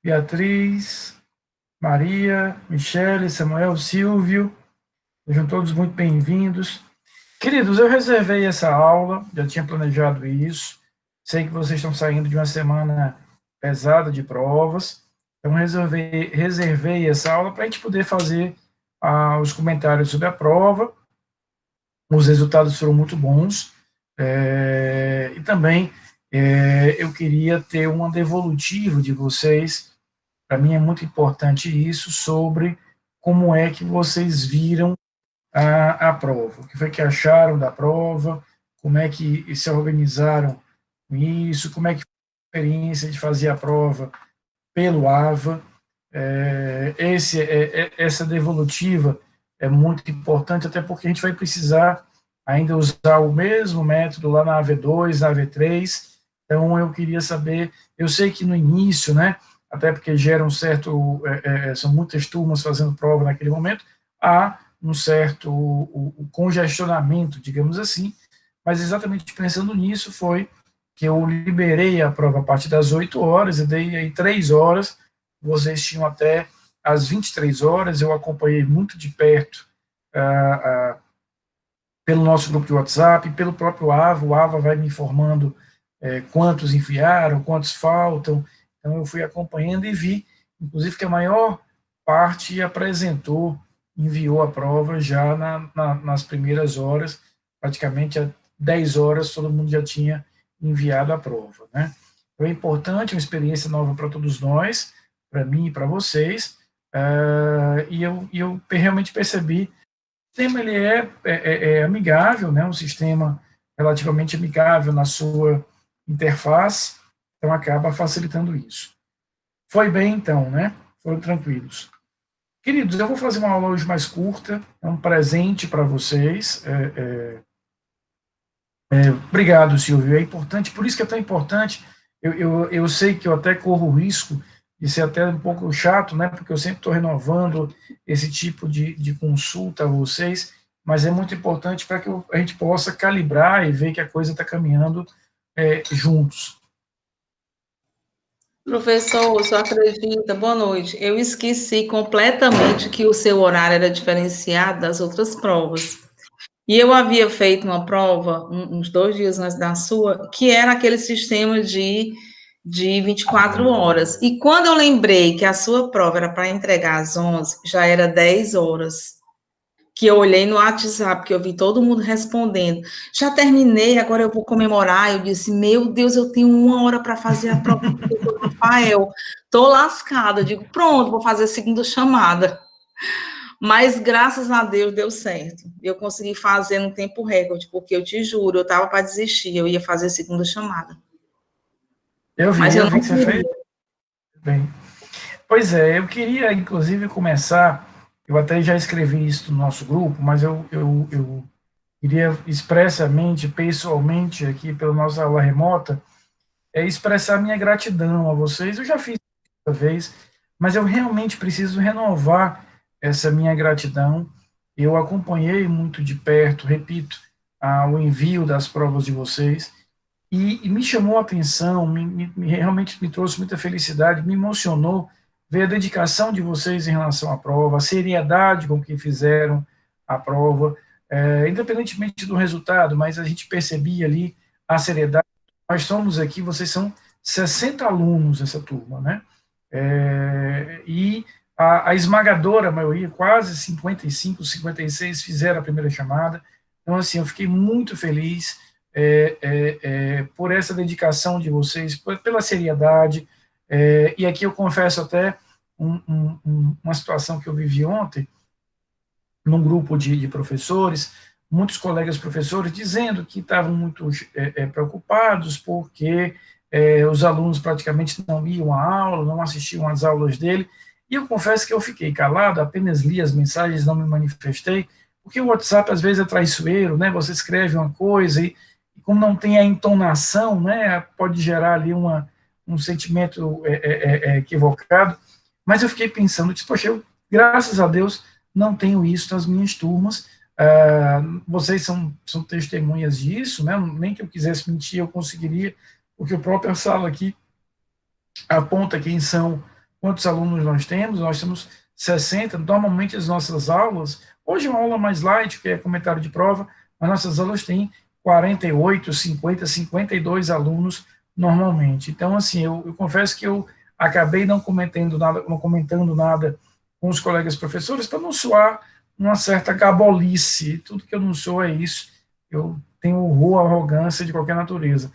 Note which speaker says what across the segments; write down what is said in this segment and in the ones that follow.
Speaker 1: Beatriz, Maria, Michele, Samuel, Silvio, sejam todos muito bem-vindos. Queridos, eu reservei essa aula, já tinha planejado isso, sei que vocês estão saindo de uma semana pesada de provas, então reservei essa aula para a gente poder fazer os comentários sobre a prova. Os resultados foram muito bons, e também eu queria ter uma devolutiva de vocês. Para mim é muito importante isso, sobre como é que vocês viram a prova, o que foi que acharam da prova, como é que se organizaram com isso, como é que foi a experiência de fazer a prova pelo AVA. Essa devolutiva é muito importante, até porque a gente vai precisar ainda usar o mesmo método lá na AV2, na AV3, então eu queria saber, eu sei que no início, né, até porque gera um certo, são muitas turmas fazendo prova naquele momento, há um certo o congestionamento, digamos assim, mas exatamente pensando nisso foi que eu liberei a prova a partir das 8 horas, e dei aí 3 horas, vocês tinham até às 23 horas, eu acompanhei muito de perto pelo nosso grupo de WhatsApp, pelo próprio AVA, o AVA vai me informando quantos enviaram, quantos faltam, então eu fui acompanhando e vi, inclusive, que a maior parte apresentou, enviou a prova já nas primeiras horas, praticamente a 10 horas todo mundo já tinha enviado a prova, né? Então é importante, uma experiência nova para todos nós, para mim e para vocês, e eu realmente percebi o sistema ele é amigável, né? Um sistema relativamente amigável na sua interface, então acaba facilitando isso. Foi bem, então, né? Foram tranquilos. Queridos, eu vou fazer uma aula hoje mais curta, é um presente para vocês. Obrigado, Silvio, é importante, por isso que é tão importante, eu sei que eu até corro o risco de ser até um pouco chato, né, porque eu sempre estou renovando esse tipo de consulta a vocês, mas é muito importante para que a gente possa calibrar e ver que a coisa está caminhando juntos.
Speaker 2: Professor, o senhor acredita? Boa noite. Eu esqueci completamente que o seu horário era diferenciado das outras provas. E eu havia feito uma prova, uns 2 dias antes da sua, que era aquele sistema de 24 horas. E quando eu lembrei que a sua prova era para entregar às 11, já era 10 horas. Que eu olhei no WhatsApp, que eu vi todo mundo respondendo. Já terminei, agora eu vou comemorar. Eu disse, meu Deus, eu tenho 1 hora para fazer a prova do professor Rafael. Tô lascada. Eu digo, pronto, vou fazer a segunda chamada. Mas, graças a Deus, deu certo. Eu consegui fazer no tempo recorde, porque eu te juro, eu estava para desistir, eu ia fazer a segunda chamada. Mas eu
Speaker 1: Eu vi
Speaker 2: não
Speaker 1: que você fez bem. Pois é, eu queria, inclusive, começar, eu até já escrevi isso no nosso grupo, mas eu queria expressamente, pessoalmente, aqui pela nossa aula remota, expressar minha gratidão a vocês. Eu já fiz outra vez, mas eu realmente preciso renovar essa minha gratidão. Eu acompanhei muito de perto, repito, o envio das provas de vocês, e me chamou a atenção, realmente me trouxe muita felicidade, me emocionou ver a dedicação de vocês em relação à prova, a seriedade com que fizeram a prova, independentemente do resultado, mas a gente percebia ali a seriedade. Nós somos aqui, vocês são 60 alunos essa turma, né? E a esmagadora maioria, quase 55, 56, fizeram a primeira chamada. Então, assim, eu fiquei muito feliz por essa dedicação de vocês, pela seriedade. E aqui eu confesso até uma situação que eu vivi ontem, num grupo de professores, muitos colegas professores dizendo que estavam muito preocupados porque os alunos praticamente não iam à aula, não assistiam às aulas dele, e eu confesso que eu fiquei calado, apenas li as mensagens, não me manifestei, porque o WhatsApp às vezes é traiçoeiro, né? Você escreve uma coisa e como não tem a entonação, né, pode gerar ali um sentimento equivocado, mas eu fiquei pensando, disse, poxa, graças a Deus, não tenho isso nas minhas turmas, vocês são testemunhas disso, né? Nem que eu quisesse mentir, eu conseguiria, porque o próprio sala aqui aponta quem são quantos alunos nós temos 60, normalmente as nossas aulas, hoje é uma aula mais light, que é comentário de prova, as nossas aulas têm 48, 50, 52 alunos normalmente. Então, assim, eu confesso que eu acabei não comentando nada com os colegas professores, para não soar uma certa gabolice. Tudo que eu não sou é isso. Eu tenho horror à arrogância de qualquer natureza.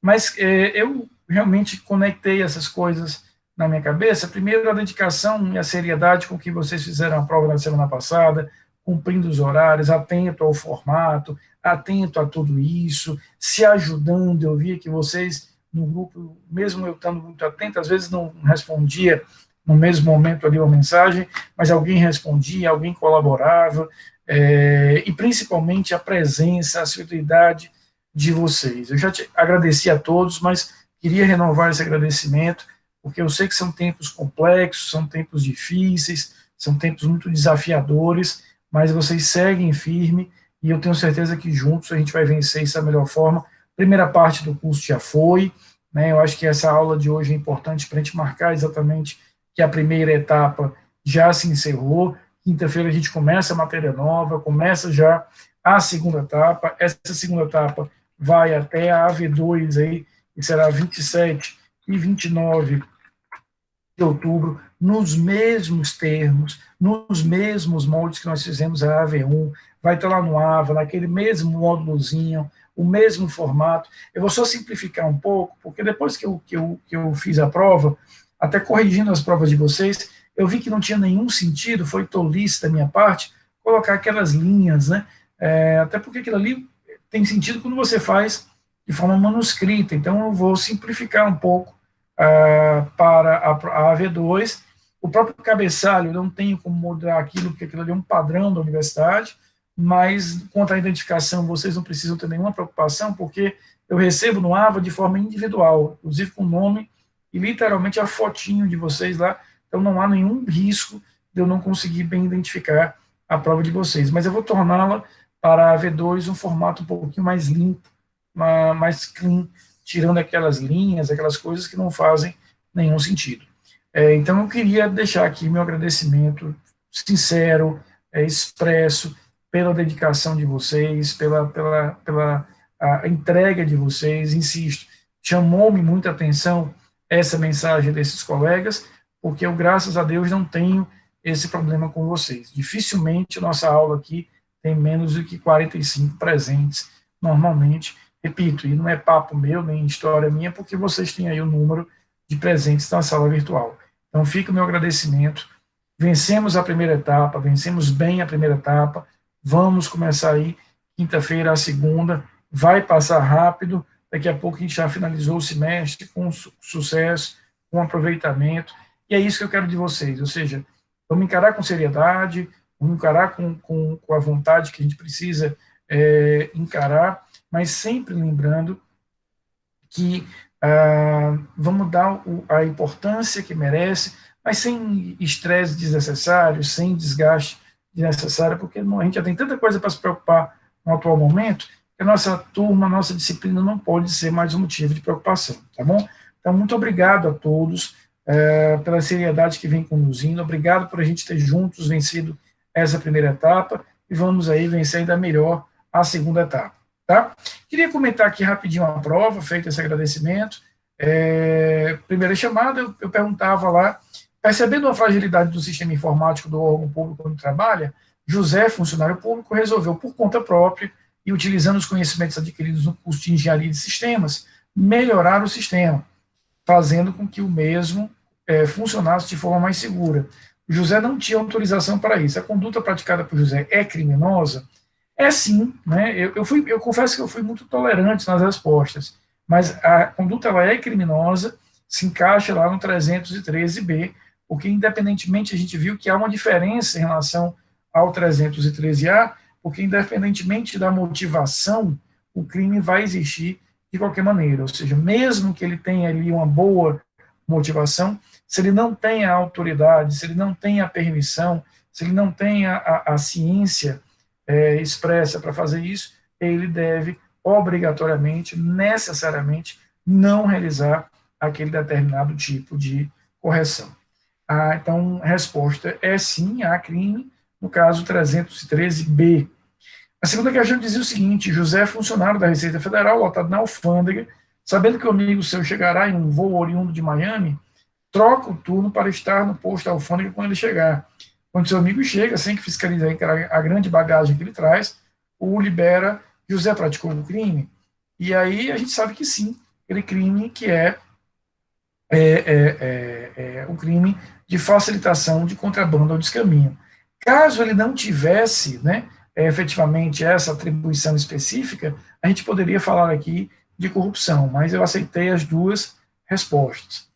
Speaker 1: Mas eu realmente conectei essas coisas na minha cabeça. Primeiro, a dedicação e a seriedade com que vocês fizeram a prova na semana passada, cumprindo os horários, atento ao formato, atento a tudo isso, se ajudando. Eu via que vocês, no grupo, mesmo eu estando muito atento, às vezes não respondia no mesmo momento ali uma mensagem, mas alguém respondia, alguém colaborava, e principalmente a presença, a assiduidade de vocês. Eu já te agradeci a todos, mas queria renovar esse agradecimento, porque eu sei que são tempos complexos, são tempos difíceis, são tempos muito desafiadores, mas vocês seguem firme e eu tenho certeza que juntos a gente vai vencer isso da melhor forma. Primeira parte do curso já foi, né? Eu acho que essa aula de hoje é importante para a gente marcar exatamente que a primeira etapa já se encerrou. Quinta-feira a gente começa a matéria nova, começa já a segunda etapa. Essa segunda etapa vai até a AV2 aí, que será 27 e 29 de outubro, nos mesmos termos, nos mesmos moldes que nós fizemos a AV1, vai estar lá no AVA, naquele mesmo módulozinho, o mesmo formato. Eu vou só simplificar um pouco, porque depois que eu fiz a prova, até corrigindo as provas de vocês, eu vi que não tinha nenhum sentido, foi tolice da minha parte, colocar aquelas linhas, né? Até porque aquilo ali tem sentido quando você faz de forma manuscrita, então eu vou simplificar um pouco para a AV2. O próprio cabeçalho, eu não tenho como mudar aquilo, porque aquilo ali é um padrão da universidade, mas quanto à identificação, vocês não precisam ter nenhuma preocupação, porque eu recebo no AVA de forma individual, inclusive com o nome e literalmente a fotinho de vocês lá, então não há nenhum risco de eu não conseguir bem identificar a prova de vocês, mas eu vou torná-la para a AV2 um formato um pouquinho mais limpo, mais clean, tirando aquelas linhas, aquelas coisas que não fazem nenhum sentido. Então eu queria deixar aqui meu agradecimento sincero, expresso, pela dedicação de vocês, pela a entrega de vocês, insisto, chamou-me muita atenção essa mensagem desses colegas, porque eu, graças a Deus, não tenho esse problema com vocês. Dificilmente a nossa aula aqui tem menos do que 45 presentes, normalmente. Repito, e não é papo meu, nem história minha, porque vocês têm aí o número de presentes na sala virtual. Então, fica o meu agradecimento. Vencemos a primeira etapa, vencemos bem a primeira etapa, vamos começar aí, quinta-feira, a segunda, vai passar rápido, daqui a pouco a gente já finalizou o semestre com sucesso, com aproveitamento, e é isso que eu quero de vocês, ou seja, vamos encarar com seriedade, vamos encarar com a vontade que a gente precisa encarar, mas sempre lembrando que vamos dar a importância que merece, mas sem estresse desnecessário, sem desgaste desnecessário, porque a gente já tem tanta coisa para se preocupar no atual momento, que a nossa turma, a nossa disciplina não pode ser mais um motivo de preocupação, tá bom? Então, muito obrigado a todos pela seriedade que vem conduzindo, obrigado por a gente ter juntos vencido essa primeira etapa, e vamos aí vencer ainda melhor a segunda etapa, tá? Queria comentar aqui rapidinho a prova, feito esse agradecimento. Primeira chamada, eu perguntava lá, percebendo a fragilidade do sistema informático do órgão público onde trabalha, José, funcionário público, resolveu, por conta própria, e utilizando os conhecimentos adquiridos no curso de Engenharia de Sistemas, melhorar o sistema, fazendo com que o mesmo funcionasse de forma mais segura. José não tinha autorização para isso. A conduta praticada por José é criminosa? É sim, né? Eu confesso que eu fui muito tolerante nas respostas, mas a conduta ela é criminosa, se encaixa lá no 313B, porque independentemente a gente viu que há uma diferença em relação ao 313A, porque independentemente da motivação, o crime vai existir de qualquer maneira, ou seja, mesmo que ele tenha ali uma boa motivação, se ele não tem a autoridade, se ele não tem a permissão, se ele não tem a ciência expressa para fazer isso, ele deve obrigatoriamente, necessariamente, não realizar aquele determinado tipo de correção. Então, resposta é sim, há crime, no caso 313b. A segunda questão dizia o seguinte: José é funcionário da Receita Federal, lotado na alfândega, sabendo que o amigo seu chegará em um voo oriundo de Miami, troca o turno para estar no posto da alfândega quando ele chegar. Quando seu amigo chega, sem que fiscalize a grande bagagem que ele traz, o libera. José praticou um crime? E aí a gente sabe que sim, aquele crime que é o crime de facilitação de contrabando ao descaminho. Caso ele não tivesse, né, efetivamente essa atribuição específica, a gente poderia falar aqui de corrupção, mas eu aceitei as duas respostas.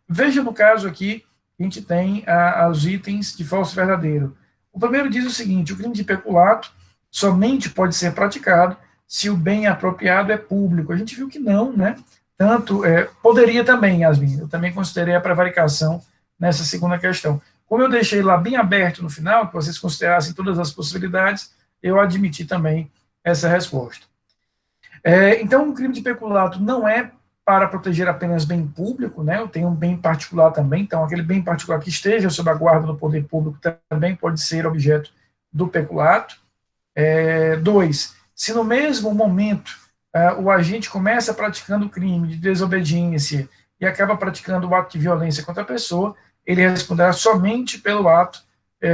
Speaker 1: Veja no caso aqui, a gente tem os itens de falso e verdadeiro. O primeiro diz o seguinte: o crime de peculato somente pode ser praticado se o bem apropriado é público. A gente viu que não, né? Tanto, poderia também, Yasmin, eu também considerei a prevaricação nessa segunda questão. Como eu deixei lá bem aberto no final, que vocês considerassem todas as possibilidades, eu admiti também essa resposta. Então, o crime de peculato não é para proteger apenas bem público, né? Eu tenho um bem particular também, então aquele bem particular que esteja sob a guarda do poder público também pode ser objeto do peculato. 2, se no mesmo momento o agente começa praticando o crime de desobediência e acaba praticando o ato de violência contra a pessoa, ele responderá somente pelo ato,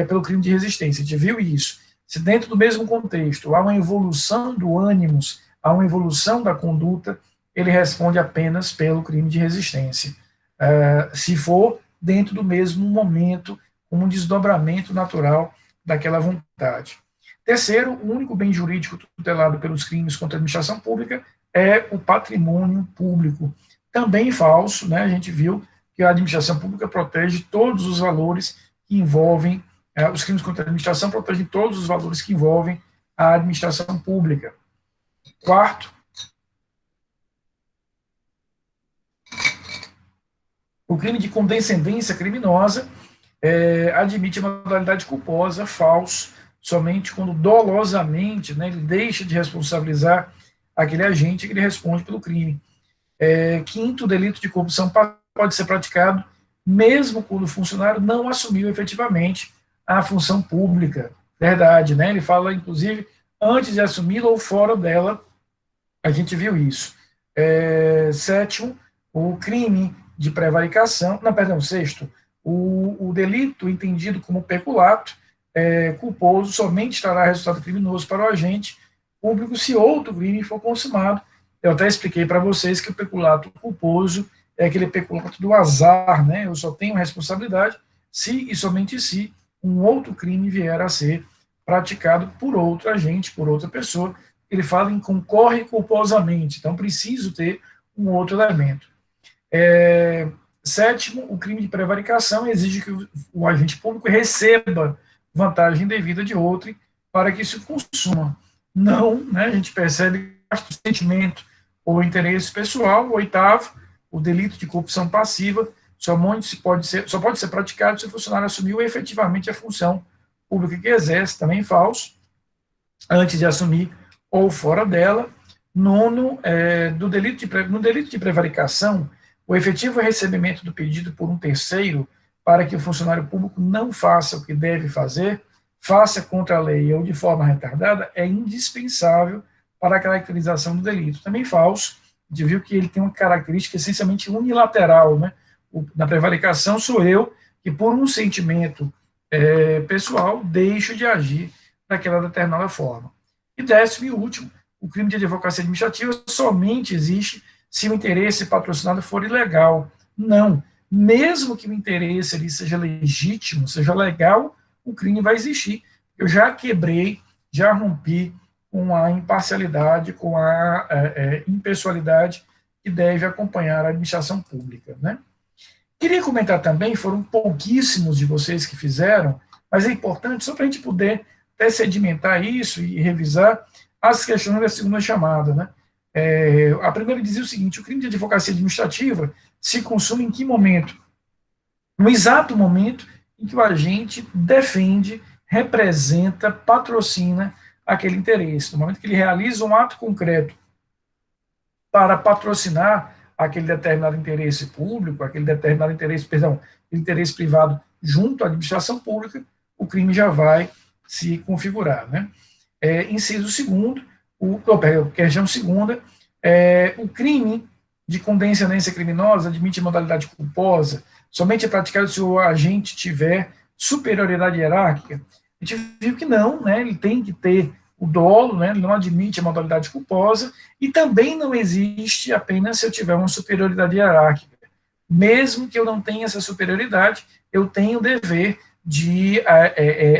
Speaker 1: pelo crime de resistência. A gente viu isso. Se dentro do mesmo contexto há uma evolução do ânimos, há uma evolução da conduta, ele responde apenas pelo crime de resistência. Se for dentro do mesmo momento, um desdobramento natural daquela vontade. Terceiro, o único bem jurídico tutelado pelos crimes contra a administração pública é o patrimônio público. Também falso, né? A gente viu que a administração pública protege todos os valores que envolvem, os crimes contra a administração protegem todos os valores que envolvem a administração pública. Quarto, o crime de condescendência criminosa admite a modalidade culposa, falso, somente quando dolosamente, né, ele deixa de responsabilizar aquele agente que ele responde pelo crime. Quinto, o delito de corrupção pode ser praticado mesmo quando o funcionário não assumiu efetivamente a função pública. Verdade, né? Ele fala, inclusive, antes de assumi-la ou fora dela, a gente viu isso. Sétimo, o crime de prevaricação, não, perdão, sexto, o delito entendido como peculato culposo somente trará resultado criminoso para o agente público se outro crime for consumado. Eu até expliquei para vocês que o peculato culposo é aquele peculato do azar, né? Eu só tenho responsabilidade se e somente se um outro crime vier a ser praticado por outro agente, por outra pessoa. Ele fala em concorre culposamente, então preciso ter um outro elemento. Sétimo, o crime de prevaricação exige que o agente público receba vantagem devida de outro para que se consuma. Não, né, a gente percebe sentimento ou interesse pessoal. Oitavo, o delito de corrupção passiva só pode ser praticado se o funcionário assumiu efetivamente a função pública que exerce, também falso, antes de assumir ou fora dela. Nono, no delito de prevaricação, o efetivo recebimento do pedido por um terceiro para que o funcionário público não faça o que deve fazer, faça contra a lei ou de forma retardada, é indispensável para a caracterização do delito. Também falso, a gente viu que ele tem uma característica essencialmente unilateral, né? Na prevaricação sou eu que, por um sentimento pessoal, deixo de agir daquela determinada forma. E décimo e último, o crime de advocacia administrativa somente existe se o interesse patrocinado for ilegal. Não. Mesmo que o interesse ali seja legítimo, seja legal, o crime vai existir. Eu já quebrei, já rompi com a imparcialidade, com a impessoalidade que deve acompanhar a administração pública, né? Queria comentar também, foram pouquíssimos de vocês que fizeram, mas é importante, só para a gente poder até sedimentar isso e revisar as questões da segunda chamada, né? A primeira dizia o seguinte: o crime de advocacia administrativa se consome em que momento? No exato momento em que o agente defende, representa, patrocina aquele interesse. No momento que ele realiza um ato concreto para patrocinar aquele determinado interesse público, aquele determinado interesse, perdão, interesse privado junto à administração pública, o crime já vai se configurar, né? Inciso segundo, questão segunda, o crime de condescendência criminosa admite modalidade culposa somente é praticado se o agente tiver superioridade hierárquica. A gente viu que não, né? Ele tem que ter o dolo, né? Ele não admite a modalidade culposa, e também não existe apenas se eu tiver uma superioridade hierárquica. Mesmo que eu não tenha essa superioridade, eu tenho o dever de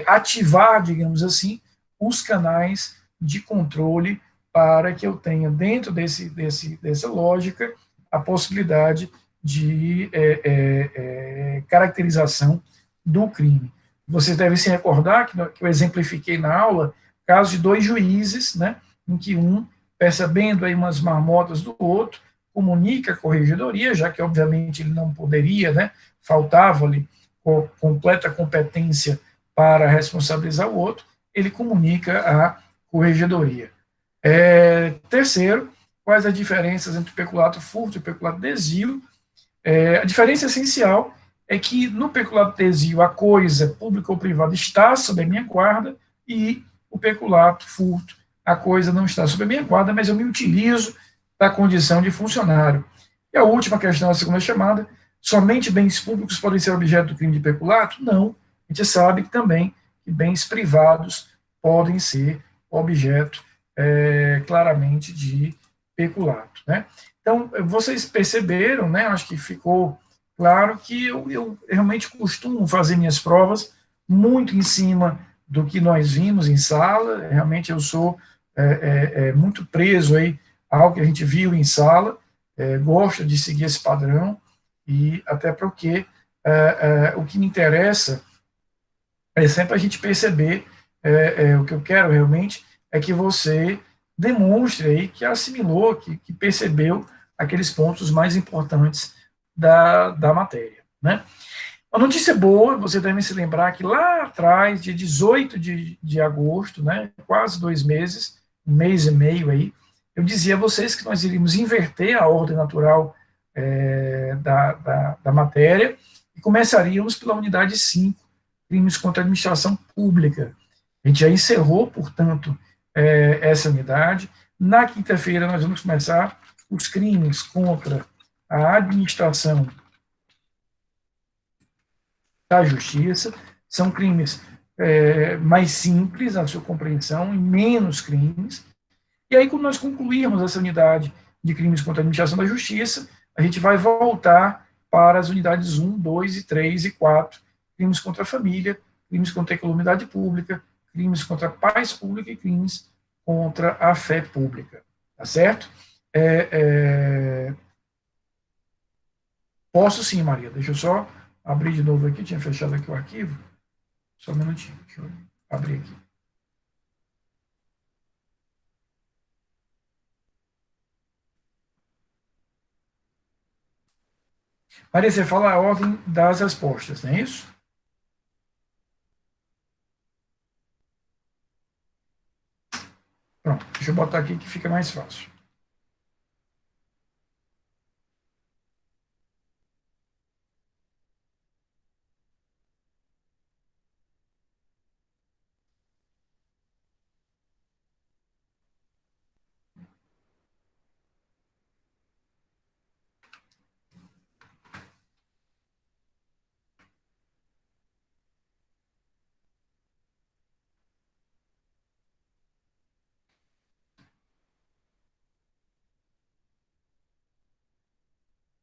Speaker 1: ativar, digamos assim, os canais de controle para que eu tenha, dentro dessa lógica, a possibilidade de caracterização do crime. Vocês devem se recordar que eu exemplifiquei na aula caso de dois juízes, né, em que um, percebendo aí umas marmotas do outro, comunica a corregedoria, já que obviamente ele não poderia, né, faltava-lhe completa competência para responsabilizar o outro, ele comunica à corregedoria. Terceiro, quais as diferenças entre peculato furto e peculato desvio? A diferença essencial é que no peculato desvio a coisa, pública ou privada, está sob a minha guarda, e o peculato furto, a coisa não está sob a minha guarda, mas eu me utilizo da condição de funcionário. E a última questão, a segunda chamada, somente bens públicos podem ser objeto do crime de peculato? Não. A gente sabe que também que bens privados podem ser objeto claramente de peculato, né? Então, vocês perceberam, né? Acho que ficou claro que eu realmente costumo fazer minhas provas muito em cima do que nós vimos em sala. Realmente eu sou muito preso aí ao que a gente viu em sala, gosto de seguir esse padrão, e até porque o que me interessa é sempre a gente perceber, o que eu quero realmente é que você demonstre aí que assimilou, que percebeu aqueles pontos mais importantes da matéria, né? A notícia boa, você deve se lembrar que lá atrás, dia 18 de agosto, né, quase 2 meses, 1 mês e meio aí, eu dizia a vocês que nós iríamos inverter a ordem natural da matéria e começaríamos pela unidade 5, crimes contra a administração pública. A gente já encerrou, portanto, essa unidade. Na quinta-feira, nós vamos começar os crimes contra a administração da justiça. São crimes mais simples na sua compreensão e menos crimes. E aí, quando nós concluirmos essa unidade de crimes contra a administração da justiça, a gente vai voltar para as unidades 1, 2 e 3 e 4, crimes contra a família, crimes contra a calamidade pública, crimes contra a paz pública e crimes contra a fé pública. Tá certo? Posso sim, Maria. Deixa eu só abrir de novo aqui. Tinha fechado aqui o arquivo. Só um minutinho. Deixa eu abrir aqui. Maria, você fala a ordem das respostas, não é isso? Pronto, deixa eu botar aqui que fica mais fácil.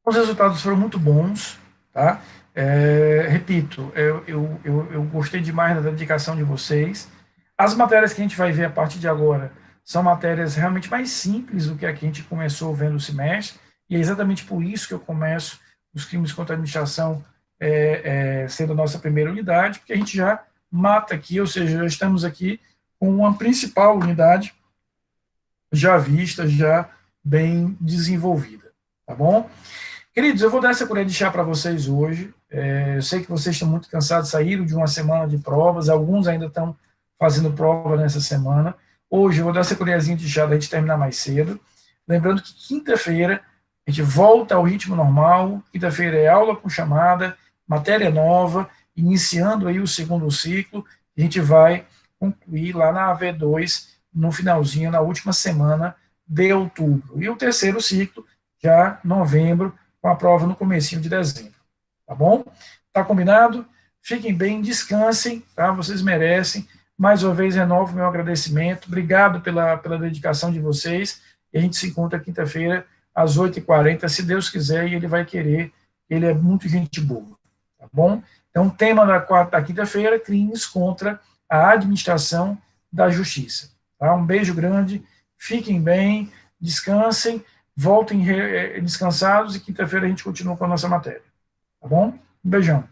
Speaker 1: Os resultados foram muito bons, tá? Repito, eu gostei demais da dedicação de vocês. As matérias que a gente vai ver a partir de agora são matérias realmente mais simples do que a que a gente começou vendo o semestre, e é exatamente por isso que eu começo os crimes contra a administração sendo a nossa primeira unidade, porque a gente já mata aqui, ou seja, já estamos aqui com uma principal unidade já vista, já bem desenvolvida, tá bom? Queridos, eu vou dar essa colher de chá para vocês hoje. Eu sei que vocês estão muito cansados, saíram de uma semana de provas, alguns ainda estão fazendo prova nessa semana. Hoje eu vou dar essa colherzinha de chá da gente terminar mais cedo. Lembrando que quinta-feira a A gente volta ao ritmo normal, quinta-feira é aula com chamada, matéria nova, iniciando aí o segundo ciclo, a gente vai concluir lá na AV2, no finalzinho, na última semana de outubro. E o terceiro ciclo, já novembro, com a prova no comecinho de dezembro. Tá bom? Tá combinado? Fiquem bem, descansem, tá? Vocês merecem. Mais uma vez, renovo meu agradecimento. Obrigado pela dedicação de vocês. E a gente se encontra quinta-feira, às 8h40, se Deus quiser, e Ele vai querer. Ele é muito gente boa. Tá bom? Então, o tema da quinta-feira, crimes contra a administração da justiça. Tá? Um beijo grande, fiquem bem, descansem, voltem descansados, e quinta-feira a gente continua com a nossa matéria. Tá bom? Um beijão.